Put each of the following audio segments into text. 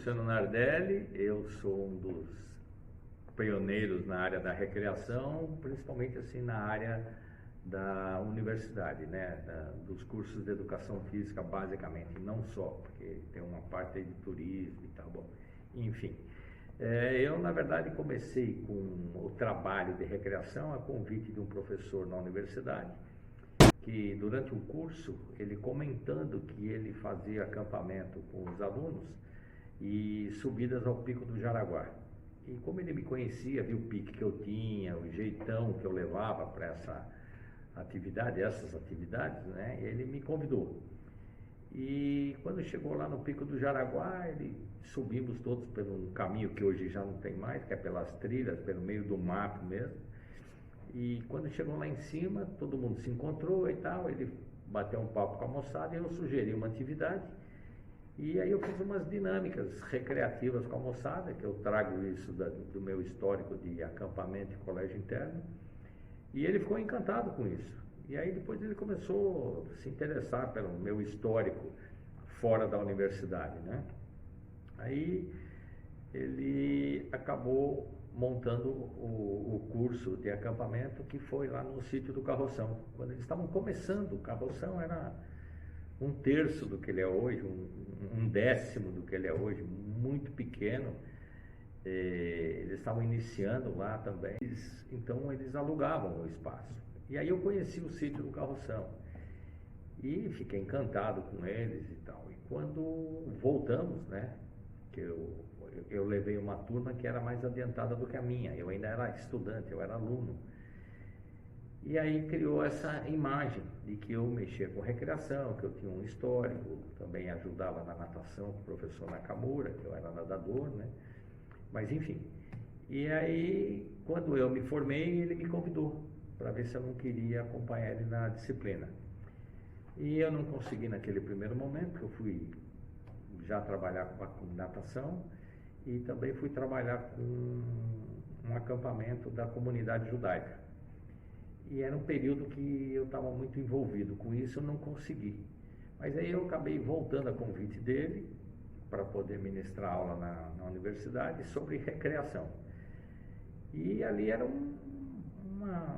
Luciano Nardelli, eu sou um dos pioneiros na área da recreação, principalmente assim na área da universidade, né, dos cursos de educação física basicamente, não só, porque tem uma parte aí de turismo e tal, bom, enfim. Eu na verdade comecei com o trabalho de recreação a convite de um professor na universidade, que durante um curso, ele comentando que ele fazia acampamento com os alunos e subidas ao Pico do Jaraguá. E como ele me conhecia, viu o pique que eu tinha, o jeitão que eu levava para essas atividades, né, ele me convidou. E quando chegou lá no Pico do Jaraguá, subimos todos por um caminho que hoje já não tem mais, que é pelas trilhas, pelo meio do mato mesmo. E quando chegou lá em cima, todo mundo se encontrou e tal, ele bateu um papo com a moçada e eu sugeri uma atividade. E aí eu fiz umas dinâmicas recreativas com a moçada, que eu trago isso do meu histórico de acampamento e colégio interno. E ele ficou encantado com isso. E aí depois ele começou a se interessar pelo meu histórico fora da universidade, né? Aí ele acabou montando o curso de acampamento, que foi lá no sítio do Carroção. Quando eles estavam começando, o Carroção era um terço do que ele é hoje, um décimo do que ele é hoje, muito pequeno. Eles estavam iniciando lá também, então eles alugavam o espaço. E aí eu conheci o sítio do Carroção e fiquei encantado com eles e tal. E quando voltamos, né, que eu levei uma turma que era mais adiantada do que a minha, eu ainda era estudante, eu era aluno. E aí criou essa imagem de que eu mexia com recreação, que eu tinha um histórico, também ajudava na natação com o professor Nakamura, que eu era nadador, né? Mas enfim. E aí, quando eu me formei, ele me convidou para ver se eu não queria acompanhar ele na disciplina. E eu não consegui naquele primeiro momento, porque eu fui já trabalhar com natação e também fui trabalhar com um acampamento da comunidade judaica. E era um período que eu estava muito envolvido com isso, eu não consegui. Mas aí eu acabei voltando a convite dele para poder ministrar aula na universidade sobre recreação. E ali era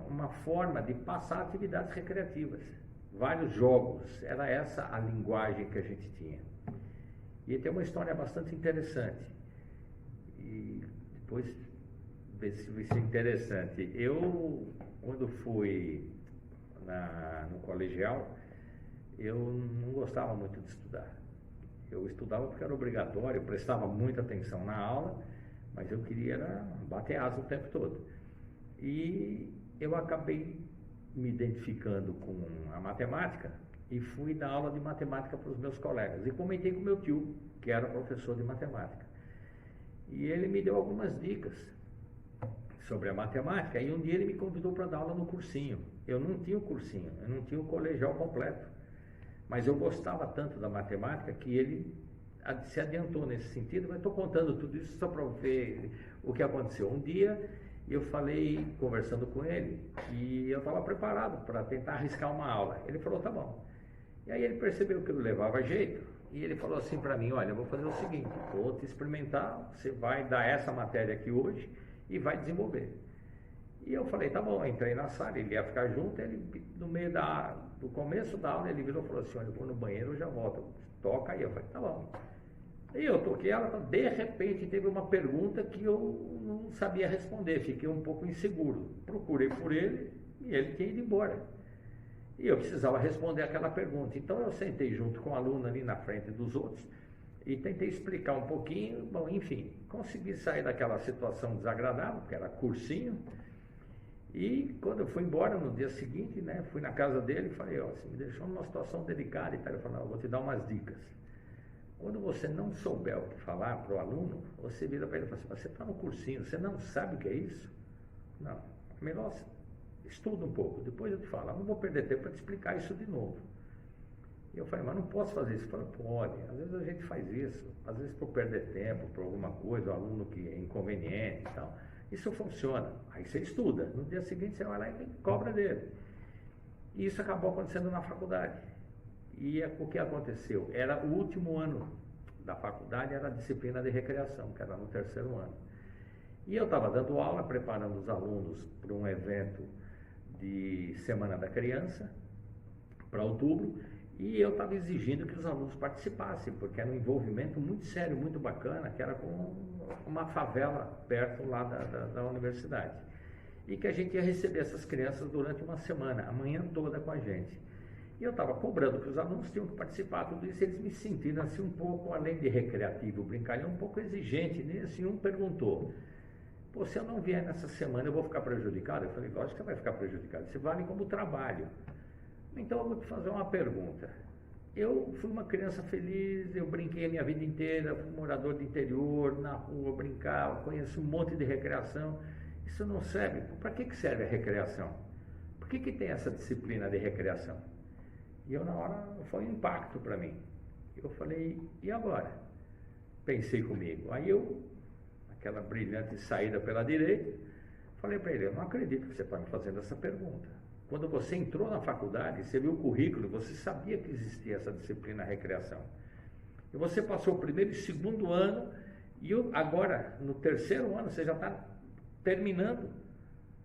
uma forma de passar atividades recreativas, vários jogos, era essa a linguagem que a gente tinha. E tem uma história bastante interessante, e depois ver se vai ser interessante. Eu, quando fui no colegial, eu não gostava muito de estudar. Eu estudava porque era obrigatório, eu prestava muita atenção na aula, mas eu queria bater asa o tempo todo. E eu acabei me identificando com a matemática e fui dar aula de matemática para os meus colegas. E comentei com meu tio, que era professor de matemática. E ele me deu algumas dicas sobre a matemática, e um dia ele me convidou para dar aula no cursinho. Eu não tinha o cursinho, eu não tinha o colegial completo, mas eu gostava tanto da matemática que ele se adiantou nesse sentido. Mas estou contando tudo isso só para ver o que aconteceu. Um dia eu falei, conversando com ele, e eu estava preparado para tentar arriscar uma aula. Ele falou, tá bom. E aí ele percebeu que eu levava jeito, e ele falou assim para mim, olha, eu vou fazer o seguinte, vou te experimentar, você vai dar essa matéria aqui hoje e vai desenvolver. E eu falei, tá bom, entrei na sala, ele ia ficar junto, ele no meio do começo da aula, ele virou e falou assim, olha, eu vou no banheiro, eu já volto, toca aí. Eu falei, tá bom. E eu toquei ela, de repente teve uma pergunta que eu não sabia responder, fiquei um pouco inseguro. Procurei por ele e ele tinha ido embora. E eu precisava responder aquela pergunta. Então eu sentei junto com o aluno ali na frente dos outros e tentei explicar um pouquinho. Bom, enfim, consegui sair daquela situação desagradável, porque era cursinho. E quando eu fui embora no dia seguinte, né, fui na casa dele e falei, ó, você me deixou numa situação delicada e tal. Ele falou, não, eu vou te dar umas dicas. Quando você não souber o que falar para o aluno, você vira para ele e fala assim, você está no cursinho, você não sabe o que é isso? Não, melhor estuda um pouco, depois eu te falo, eu não vou perder tempo para te explicar isso de novo. E eu falei, mas não posso fazer isso. Ele falou, pode, às vezes a gente faz isso, às vezes por perder tempo, por alguma coisa, o aluno que é inconveniente e tal. Isso funciona, aí você estuda, no dia seguinte você vai lá e cobra dele. E isso acabou acontecendo na faculdade. E o que aconteceu? Era o último ano da faculdade era a disciplina de recreação, que era no terceiro ano. E eu estava dando aula, preparando os alunos para um evento de Semana da Criança, para outubro, e eu estava exigindo que os alunos participassem, porque era um envolvimento muito sério, muito bacana, que era com uma favela perto lá da universidade. E que a gente ia receber essas crianças durante uma semana, a manhã toda com a gente. E eu estava cobrando que os alunos tinham que participar, tudo isso, eles me sentiram assim um pouco, além de recreativo, brincalhão, um pouco exigente, né? Assim, um perguntou: pô, se eu não vier nessa semana, eu vou ficar prejudicado? Eu falei: lógico que você vai ficar prejudicado, você vale como trabalho. Então eu vou te fazer uma pergunta. Eu fui uma criança feliz, eu brinquei a minha vida inteira, fui morador do interior, na rua, brincava, conheço um monte de recreação. Isso não serve. Para que serve a recreação? Por que tem essa disciplina de recreação? E eu, na hora, foi um impacto para mim. Eu falei: e agora? Pensei comigo. Aí eu, aquela brilhante saída pela direita, falei para ele: eu não acredito que você está me fazendo essa pergunta. Quando você entrou na faculdade, você viu o currículo, você sabia que existia essa disciplina recreação. E você passou o primeiro e segundo ano, e agora, no terceiro ano, você já está terminando.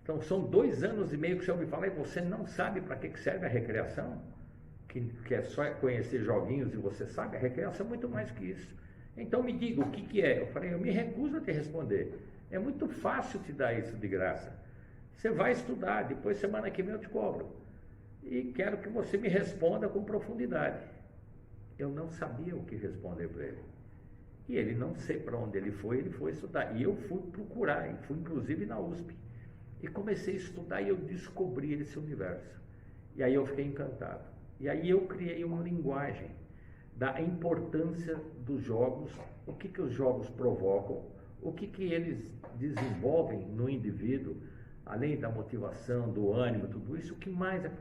Então, são 2 anos e meio que você ouve falar e você não sabe para que serve a recreação? Que é só conhecer joguinhos e você sabe? A recreação é muito mais que isso. Então, me diga, o que é? Eu falei: eu me recuso a te responder. É muito fácil te dar isso de graça. Você vai estudar, depois semana que vem eu te cobro. E quero que você me responda com profundidade. Eu não sabia o que responder para ele. E ele, não sei para onde ele foi estudar. E eu fui procurar, e fui inclusive na USP. E comecei a estudar e eu descobri esse universo. E aí eu fiquei encantado. E aí eu criei uma linguagem da importância dos jogos, o que os jogos provocam, o que eles desenvolvem no indivíduo, além da motivação, do ânimo, tudo isso, o que mais é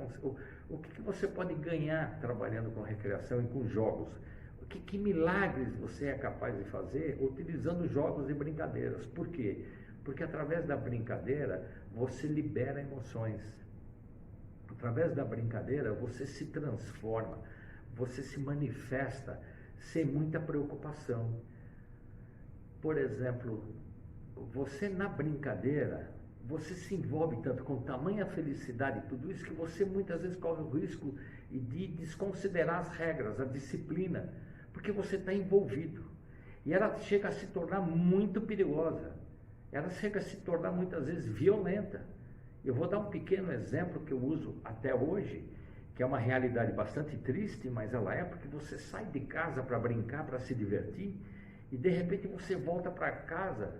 o que você pode ganhar trabalhando com recreação e com jogos? Que milagres você é capaz de fazer utilizando jogos e brincadeiras? Por quê? Porque através da brincadeira você libera emoções. Através da brincadeira você se transforma, você se manifesta sem muita preocupação. Por exemplo, você na brincadeira, você se envolve tanto com tamanha felicidade e tudo isso, que você muitas vezes corre o risco de desconsiderar as regras, a disciplina, porque você está envolvido. E ela chega a se tornar muito perigosa. Ela chega a se tornar muitas vezes violenta. Eu vou dar um pequeno exemplo que eu uso até hoje, que é uma realidade bastante triste, mas ela é, porque você sai de casa para brincar, para se divertir, e de repente você volta para casa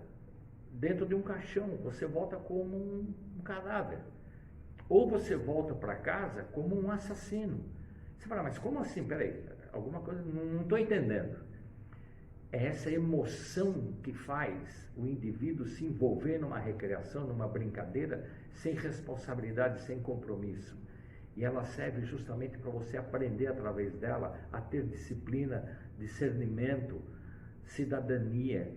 dentro de um caixão, você volta como um cadáver. Ou você volta para casa como um assassino. Você fala: mas como assim? Peraí, alguma coisa, não estou entendendo. É essa emoção que faz o indivíduo se envolver numa recreação, numa brincadeira, sem responsabilidade, sem compromisso. E ela serve justamente para você aprender através dela a ter disciplina, discernimento, cidadania.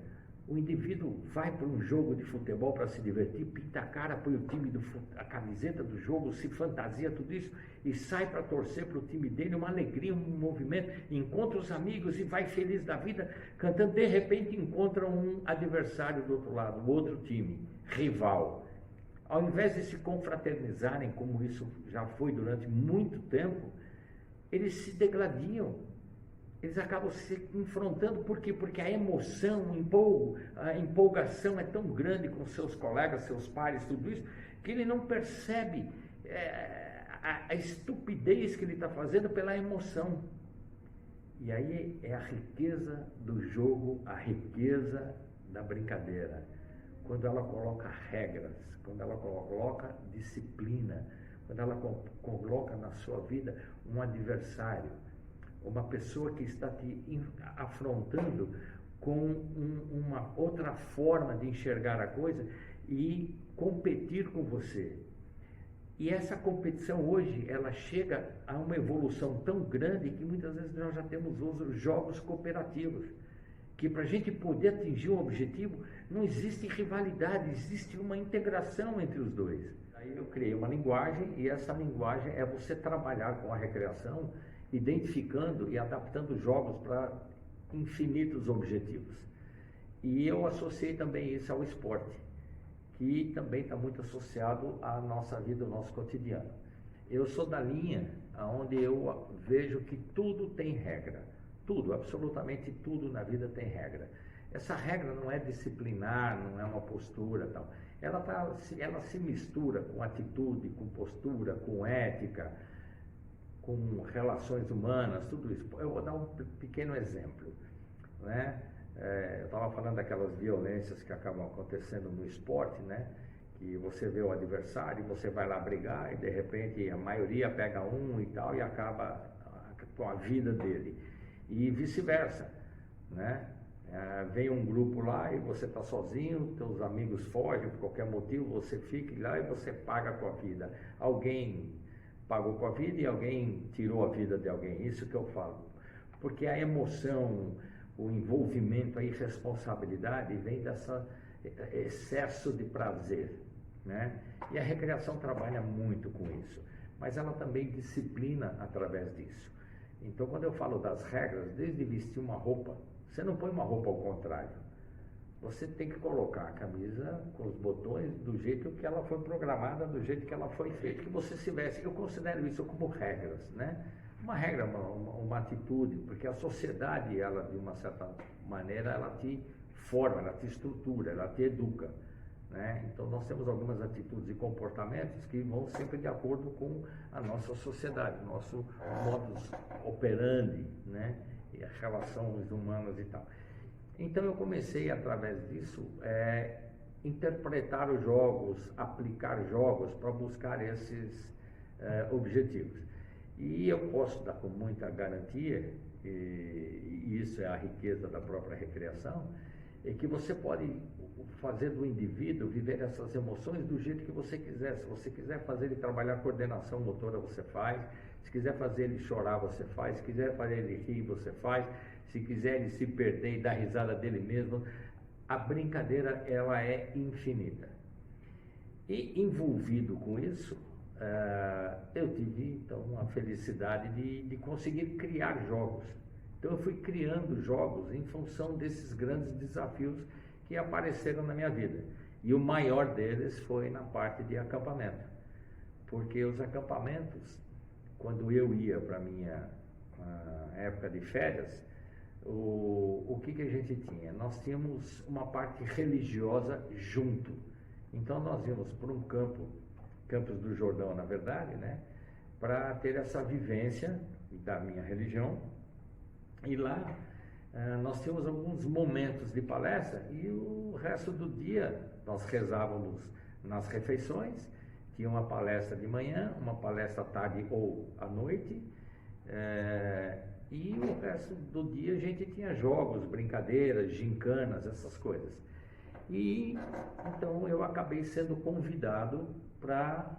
O indivíduo vai para um jogo de futebol para se divertir, pinta a cara, põe o time, a camiseta do jogo, se fantasia, tudo isso, e sai para torcer para o time dele, uma alegria, um movimento, encontra os amigos e vai feliz da vida, cantando. De repente encontra um adversário do outro lado, o outro time, rival. Ao invés de se confraternizarem, como isso já foi durante muito tempo, eles se degladiam. Eles acabam se confrontando. Por quê? Porque a emoção, a empolgação é tão grande com seus colegas, seus pares, tudo isso, que ele não percebe a estupidez que ele está fazendo pela emoção. E aí é a riqueza do jogo, a riqueza da brincadeira. Quando ela coloca regras, quando ela coloca disciplina, quando ela coloca na sua vida um adversário, uma pessoa que está te afrontando com uma outra forma de enxergar a coisa e competir com você. E essa competição hoje, ela chega a uma evolução tão grande que muitas vezes nós já temos os jogos cooperativos, que para a gente poder atingir um objetivo, não existe rivalidade, existe uma integração entre os dois. Aí eu criei uma linguagem, e essa linguagem é você trabalhar com a recreação, identificando e adaptando jogos para infinitos objetivos. E eu associei também isso ao esporte, que também está muito associado à nossa vida, ao nosso cotidiano. Eu sou da linha onde eu vejo que tudo tem regra. Tudo, absolutamente tudo na vida tem regra. Essa regra não é disciplinar, não é uma postura tal. Ela se mistura com atitude, com postura, com ética, com relações humanas, tudo isso. Eu vou dar um pequeno exemplo, né? Eu estava falando daquelas violências que acabam acontecendo no esporte, né? Que você vê o adversário, você vai lá brigar e de repente a maioria pega um e tal e acaba com a vida dele. E vice-versa, né? Vem um grupo lá e você está sozinho, teus amigos fogem por qualquer motivo, você fica lá e você paga com a vida. Alguém pagou com a vida e alguém tirou a vida de alguém, isso que eu falo. Porque a emoção, o envolvimento, a irresponsabilidade vem desse excesso de prazer, né? E a recreação trabalha muito com isso, mas ela também disciplina através disso. Então, quando eu falo das regras, desde vestir uma roupa, você não põe uma roupa ao contrário. Você tem que colocar a camisa com os botões do jeito que ela foi programada, do jeito que ela foi feita, que você se veste. Eu considero isso como regras, né? Uma regra, uma atitude, porque a sociedade, ela de uma certa maneira, ela te forma, ela te estrutura, ela te educa, né? Então nós temos algumas atitudes e comportamentos que vão sempre de acordo com a nossa sociedade, nosso modus operandi, né? E as relações humanas e tal. Então eu comecei através disso interpretar os jogos, aplicar jogos para buscar esses objetivos. E eu posso dar com muita garantia, e isso é a riqueza da própria recreação, é que você pode fazer do indivíduo viver essas emoções do jeito que você quiser. Se você quiser fazer ele trabalhar coordenação motora, você faz. Se quiser fazer ele chorar, você faz. Se quiser fazer ele rir, você faz. Se quiser ele se perder e dar risada dele mesmo, a brincadeira, ela é infinita. E envolvido com isso, eu tive então a felicidade de conseguir criar jogos. Então eu fui criando jogos em função desses grandes desafios que apareceram na minha vida. E o maior deles foi na parte de acampamento. Porque os acampamentos, quando eu ia para a minha época de férias, o que a gente tinha? Nós tínhamos uma parte religiosa junto. Então nós íamos para um Campos do Jordão, na verdade, né? Para ter essa vivência da minha religião. E lá nós tínhamos alguns momentos de palestra e o resto do dia nós rezávamos nas refeições. Tinha uma palestra de manhã, uma palestra à tarde ou à noite, e o resto do dia a gente tinha jogos, brincadeiras, gincanas, essas coisas. E então eu acabei sendo convidado para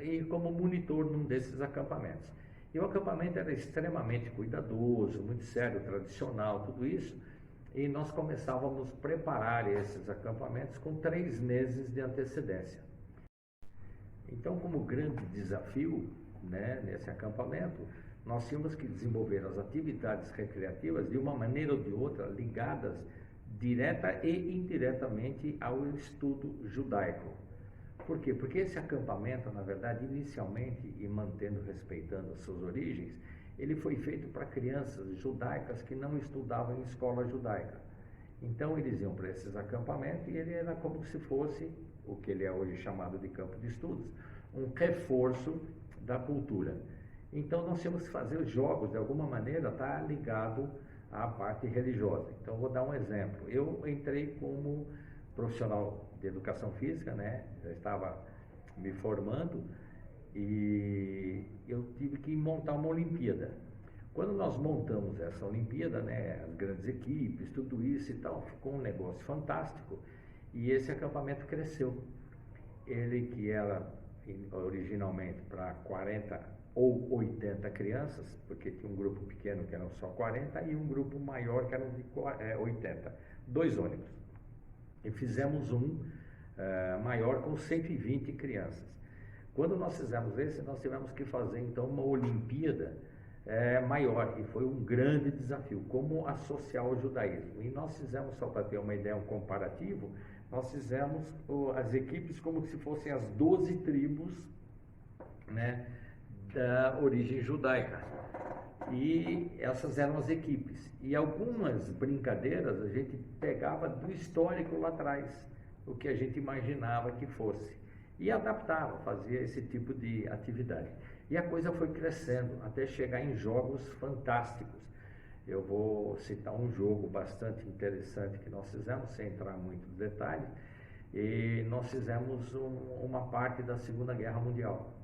ir como monitor num desses acampamentos. E o acampamento era extremamente cuidadoso, muito sério, tradicional, tudo isso. E nós começávamos a preparar esses acampamentos com 3 meses de antecedência. Então, como grande desafio, né, nesse acampamento, nós tínhamos que desenvolver as atividades recreativas de uma maneira ou de outra ligadas direta e indiretamente ao estudo judaico. Por quê? Porque esse acampamento, na verdade, inicialmente, e respeitando as suas origens, ele foi feito para crianças judaicas que não estudavam em escola judaica. Então eles iam para esses acampamentos e ele era como se fosse, o que ele é hoje chamado de campo de estudos, um reforço da cultura. Então nós tínhamos que fazer os jogos, de alguma maneira, estar ligado à parte religiosa. Então vou dar um exemplo. Eu entrei como profissional de educação física, né? Já estava me formando e eu tive que montar uma Olimpíada. Quando nós montamos essa Olimpíada, né, as grandes equipes, tudo isso e tal, ficou um negócio fantástico e esse acampamento cresceu. Ele que era originalmente para 40 ou 80 crianças, porque tinha um grupo pequeno que eram só 40 e um grupo maior que eram de 80, 2 ônibus. E fizemos maior com 120 crianças. Quando nós fizemos esse, nós tivemos que fazer então uma Olimpíada maior, e foi um grande desafio, como associar o judaísmo. E nós fizemos, só para ter uma ideia, um comparativo, nós fizemos as equipes como se fossem as 12 tribos, né, da origem judaica. E essas eram as equipes. E algumas brincadeiras a gente pegava do histórico lá atrás, o que a gente imaginava que fosse. E adaptava, fazia esse tipo de atividade. E a coisa foi crescendo até chegar em jogos fantásticos. Eu vou citar um jogo bastante interessante que nós fizemos, sem entrar muito em detalhe. E nós fizemos uma parte da Segunda Guerra Mundial.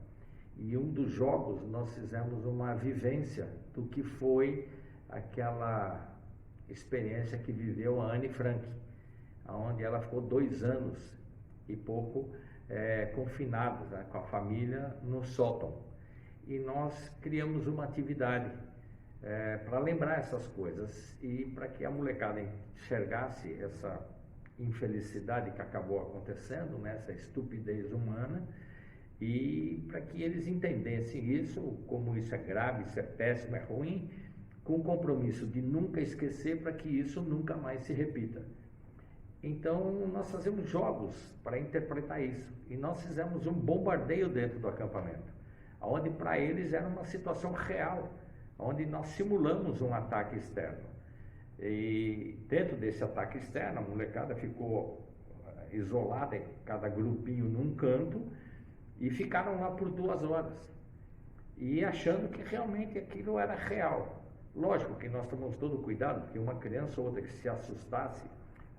E um dos jogos nós fizemos uma vivência do que foi aquela experiência que viveu a Anne Frank, onde ela ficou 2 anos e pouco confinada, né, com a família no sótão. E nós criamos uma atividade para lembrar essas coisas e para que a molecada enxergasse essa infelicidade que acabou acontecendo, né, essa estupidez humana, e para que eles entendessem isso, como isso é grave, isso é péssimo, é ruim, com o compromisso de nunca esquecer para que isso nunca mais se repita. Então nós fazemos jogos para interpretar isso, e nós fizemos um bombardeio dentro do acampamento, onde para eles era uma situação real, onde nós simulamos um ataque externo. E dentro desse ataque externo, a molecada ficou isolada, cada grupinho num canto, e ficaram lá por 2 horas, e achando que realmente aquilo era real. Lógico que nós tomamos todo o cuidado, porque uma criança ou outra que se assustasse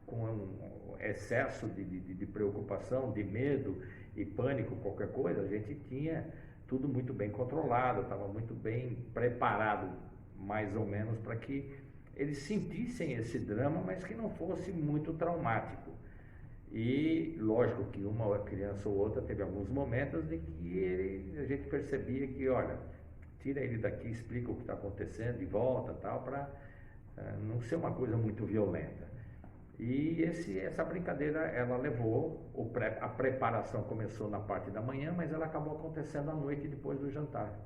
com um excesso de preocupação, de medo e pânico, qualquer coisa, a gente tinha tudo muito bem controlado, estava muito bem preparado, mais ou menos, para que eles sentissem esse drama, mas que não fosse muito traumático. E lógico que uma criança ou outra teve alguns momentos de que a gente percebia que, olha, tira ele daqui, explica o que está acontecendo e volta, tal, para não ser uma coisa muito violenta. E essa brincadeira, ela levou, a preparação começou na parte da manhã, mas ela acabou acontecendo à noite, depois do jantar.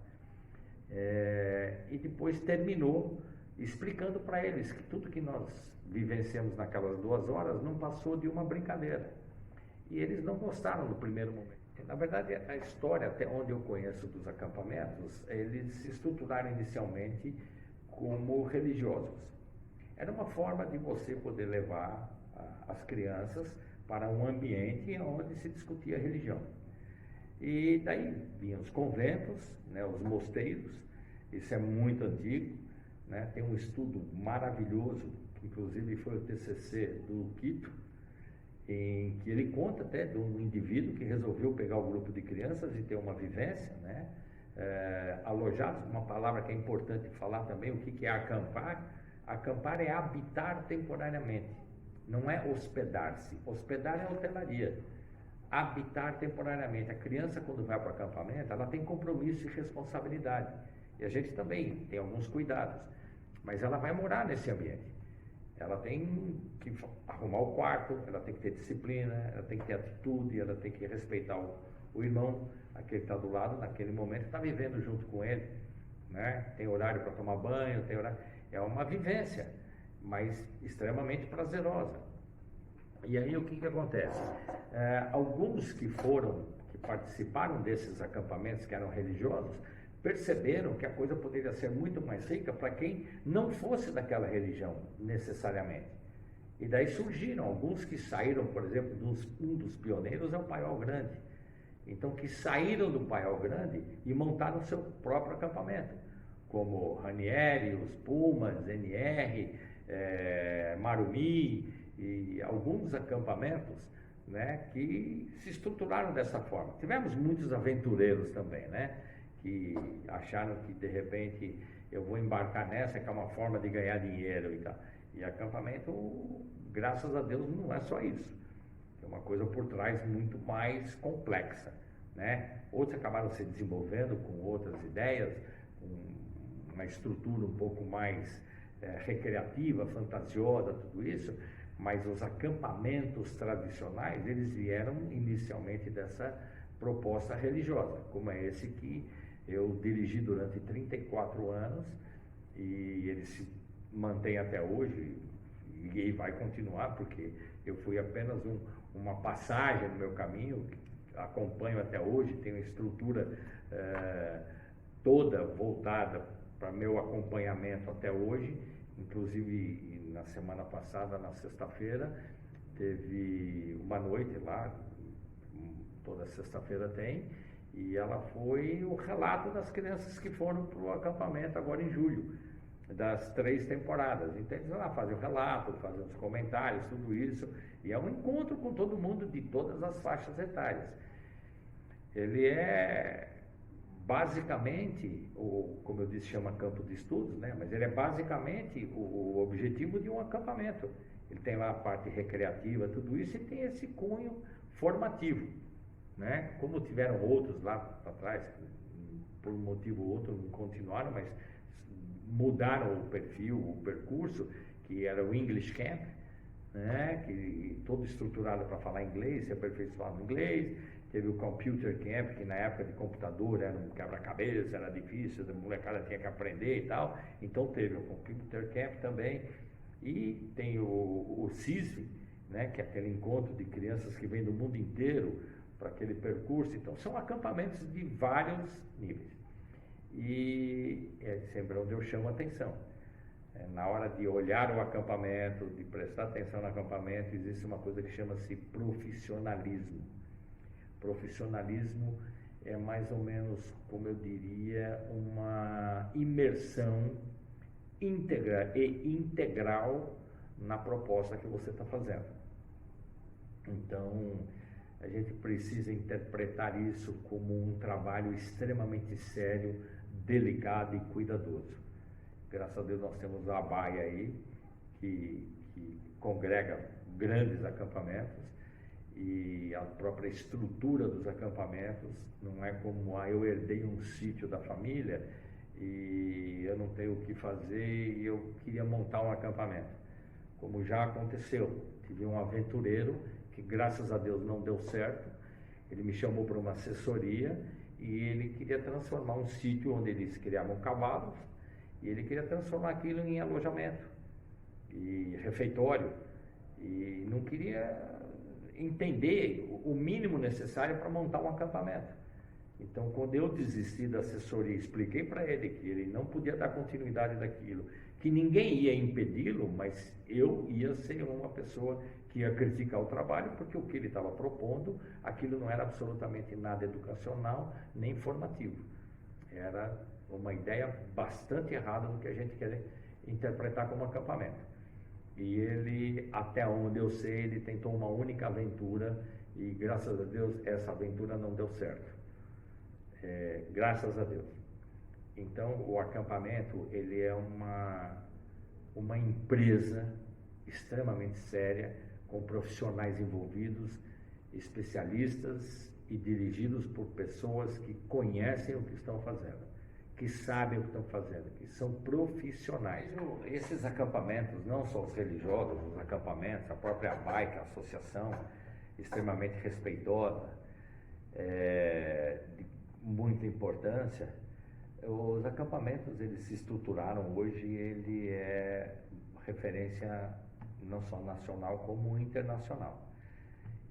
E depois terminou explicando para eles que tudo que nós vivenciamos naquelas 2 horas não passou de uma brincadeira. E eles não gostaram no primeiro momento. Na verdade, a história, até onde eu conheço dos acampamentos, eles se estruturaram inicialmente como religiosos. Era uma forma de você poder levar as crianças para um ambiente onde se discutia religião. E daí vinham os conventos, né, os mosteiros, isso é muito antigo, né, tem um estudo maravilhoso, que inclusive foi o TCC do Quito, em que ele conta até de um indivíduo que resolveu pegar o grupo de crianças e ter uma vivência, né, alojados, uma palavra que é importante falar também, o que é acampar. Acampar é habitar temporariamente, não é hospedar-se. Hospedar é hotelaria. Habitar temporariamente. A criança, quando vai para o acampamento, ela tem compromisso e responsabilidade. E a gente também tem alguns cuidados. Mas ela vai morar nesse ambiente. Ela tem que arrumar o quarto, ela tem que ter disciplina, ela tem que ter atitude, ela tem que respeitar o irmão, aquele que está do lado, naquele momento, está vivendo junto com ele, né? Tem horário para tomar banho, tem horário... É uma vivência, mas extremamente prazerosa. E aí o que acontece? Alguns que participaram desses acampamentos que eram religiosos, perceberam que a coisa poderia ser muito mais rica para quem não fosse daquela religião, necessariamente. E daí surgiram alguns que saíram, por exemplo, um dos pioneiros é o Paiol Grande. Então, que saíram do Paiol Grande e montaram seu próprio acampamento, como Ranieri, os Pumas, NR, Marumi e alguns acampamentos, né, que se estruturaram dessa forma. Tivemos muitos aventureiros também, né, que acharam que de repente eu vou embarcar nessa, que é uma forma de ganhar dinheiro e tal. E acampamento, graças a Deus, não é só isso. É uma coisa por trás muito mais complexa, né? Outros acabaram se desenvolvendo com outras ideias, com uma estrutura um pouco mais recreativa, fantasiosa, tudo isso, mas os acampamentos tradicionais, eles vieram inicialmente dessa proposta religiosa, como é esse que Eu dirigi durante 34 anos e ele se mantém até hoje e vai continuar, porque eu fui apenas uma passagem no meu caminho, acompanho até hoje, tenho a estrutura toda voltada para meu acompanhamento até hoje. Inclusive na semana passada, na sexta-feira, teve uma noite lá, toda sexta-feira tem, e ela foi o relato das crianças que foram para o acampamento agora em julho, das 3 temporadas. Então eles lá fazem o relato, fazem os comentários, tudo isso, e é um encontro com todo mundo de todas as faixas etárias. Ele é basicamente, como eu disse, chama campo de estudos, né? Mas ele é basicamente o objetivo de um acampamento. Ele tem lá a parte recreativa, tudo isso, e tem esse cunho formativo, né? Como tiveram outros lá para trás, por um motivo ou outro não continuaram, mas mudaram o perfil, o percurso, que era o English Camp, né? Que todo estruturado para falar inglês, se aperfeiçoar no inglês. Teve o Computer Camp, que na época de computador era um quebra-cabeça, era difícil, a molecada tinha que aprender e tal. Então teve o Computer Camp também. E tem o CISV, né, que é aquele encontro de crianças que vêm do mundo inteiro para aquele percurso. Então são acampamentos de vários níveis. E é sempre onde eu chamo a atenção. Na hora de olhar o acampamento, de prestar atenção no acampamento, existe uma coisa que chama-se profissionalismo. Profissionalismo é mais ou menos, como eu diria, uma imersão íntegra e integral na proposta que você está fazendo. Então, a gente precisa interpretar isso como um trabalho extremamente sério, delicado e cuidadoso. Graças a Deus nós temos a ABAI aí, que congrega grandes acampamentos, e a própria estrutura dos acampamentos não é como eu herdei um sítio da família e eu não tenho o que fazer e eu queria montar um acampamento. Como já aconteceu, tive um aventureiro que graças a Deus não deu certo, ele me chamou para uma assessoria e ele queria transformar um sítio onde eles criavam cavalos e ele queria transformar aquilo em alojamento e refeitório e não queria entender o mínimo necessário para montar um acampamento. Então, quando eu desisti da assessoria, expliquei para ele que ele não podia dar continuidade daquilo, que ninguém ia impedi-lo, mas eu ia ser uma pessoa que ia criticar o trabalho, porque o que ele estava propondo, aquilo não era absolutamente nada educacional, nem formativo. Era uma ideia bastante errada do que a gente quer interpretar como acampamento. E ele, até onde eu sei, ele tentou uma única aventura e, graças a Deus, essa aventura não deu certo. Graças a Deus. Então, o acampamento, ele é uma empresa extremamente séria, com profissionais envolvidos, especialistas e dirigidos por pessoas que conhecem o que estão fazendo, que sabem o que estão fazendo, que são profissionais. Esses acampamentos, não só os religiosos, os acampamentos, a própria ABAI, que é a associação extremamente respeitosa, de muita importância, os acampamentos, eles se estruturaram hoje, ele é referência não só nacional como internacional.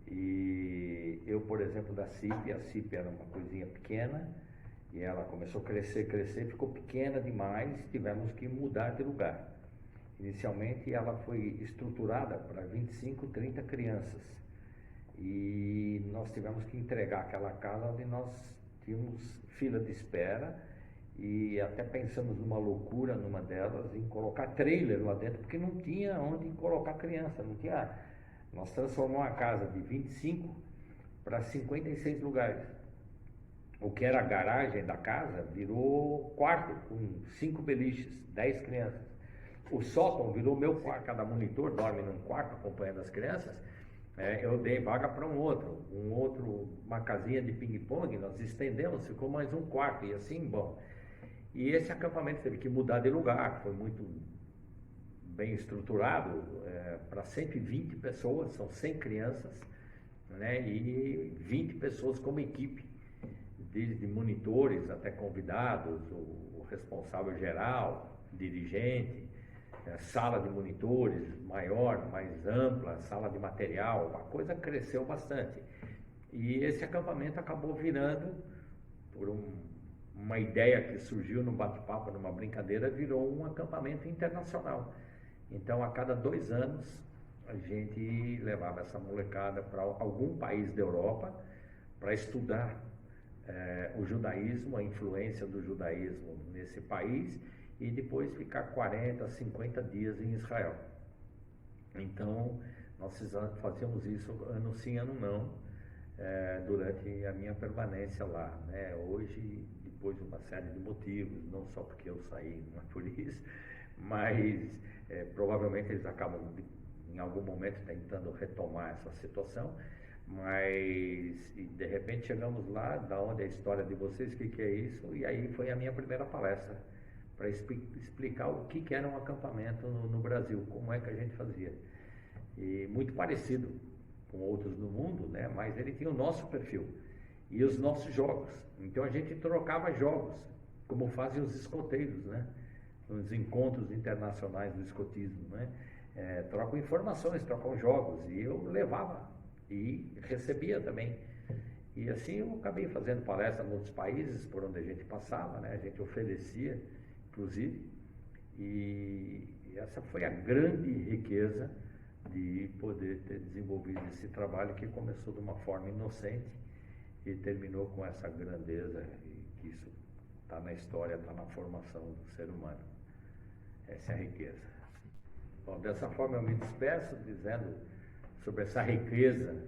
E eu, por exemplo, da CIP, a CIP era uma coisinha pequena, e ela começou a crescer, ficou pequena demais, tivemos que mudar de lugar. Inicialmente ela foi estruturada para 25, 30 crianças. E nós tivemos que entregar aquela casa onde nós tínhamos fila de espera e até pensamos numa loucura numa delas, em colocar trailer lá dentro, porque não tinha onde colocar criança, não tinha. Nós transformamos a casa de 25 para 56 lugares. O que era a garagem da casa virou quarto, com 5 beliches, 10 crianças. O sótão virou meu quarto, cada monitor dorme num quarto acompanhando as crianças. Eu dei vaga para um outro, uma casinha de ping-pong, nós estendemos, ficou mais um quarto, e assim, bom. E esse acampamento teve que mudar de lugar, foi muito bem estruturado, para 120 pessoas, são 100 crianças, né, e 20 pessoas como equipe desde monitores até convidados, o responsável geral, dirigente, sala de monitores maior, mais ampla, sala de material, a coisa cresceu bastante. E esse acampamento acabou virando, por uma ideia que surgiu no bate-papo, numa brincadeira, virou um acampamento internacional. Então, a cada 2 anos, a gente levava essa molecada para algum país da Europa para estudar o judaísmo, a influência do judaísmo nesse país, e depois ficar 40, 50 dias em Israel. Então, nós fazíamos isso ano sim, ano não, durante a minha permanência lá, né? Hoje, depois de uma série de motivos, não só porque eu saí, não é por isso, mas provavelmente eles acabam em algum momento tentando retomar essa situação, mas de repente chegamos lá, da onde é a história de vocês, o que é isso, e aí foi a minha primeira palestra para explicar o que era um acampamento no Brasil, como é que a gente fazia. E muito parecido com outros no mundo, né? Mas ele tinha o nosso perfil e os nossos jogos. Então a gente trocava jogos, como fazem os escoteiros, né? Nos encontros internacionais do escotismo, né? Trocam informações, trocam jogos, e eu levava e recebia também. E assim eu acabei fazendo palestra em outros países por onde a gente passava, né? A gente oferecia, inclusive, e essa foi a grande riqueza de poder ter desenvolvido esse trabalho, que começou de uma forma inocente e terminou com essa grandeza, e que isso está na história, está na formação do ser humano. Essa é a riqueza. Bom, dessa forma eu me despeço dizendo sobre essa riqueza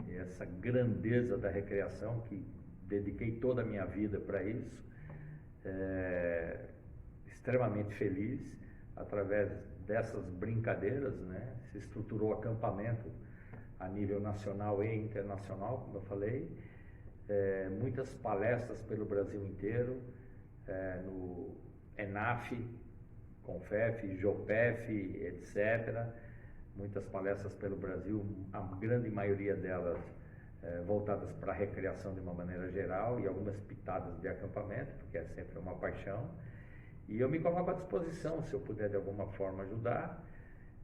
e essa grandeza da recreação, que dediquei toda a minha vida para isso, extremamente feliz. Através dessas brincadeiras, né, se estruturou acampamento a nível nacional e internacional, como eu falei, muitas palestras pelo Brasil inteiro, no ENAF, CONFEF, JOPEF, etc. Muitas palestras pelo Brasil, a grande maioria delas voltadas para a recreação de uma maneira geral, e algumas pitadas de acampamento, porque é sempre uma paixão. E eu me coloco à disposição, se eu puder de alguma forma ajudar.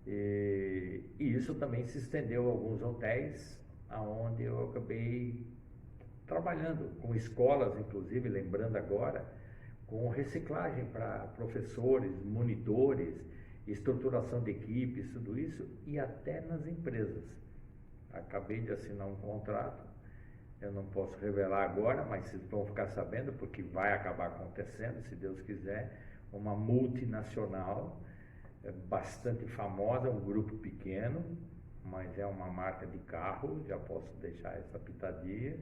E isso também se estendeu a alguns hotéis, onde eu acabei trabalhando com escolas, inclusive, lembrando agora, com reciclagem para professores, monitores, estruturação de equipes, tudo isso, e até nas empresas. Acabei de assinar um contrato, eu não posso revelar agora, mas vocês vão ficar sabendo, porque vai acabar acontecendo, se Deus quiser, uma multinacional bastante famosa, um grupo pequeno, mas é uma marca de carro, já posso deixar essa pitadinha,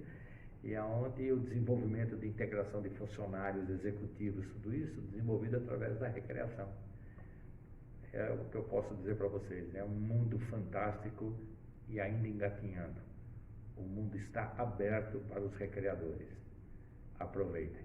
e aonde o desenvolvimento de integração de funcionários, executivos, tudo isso desenvolvido através da recreação. É o que eu posso dizer para vocês, é um mundo fantástico e ainda engatinhando. O mundo está aberto para os recreadores. Aproveitem.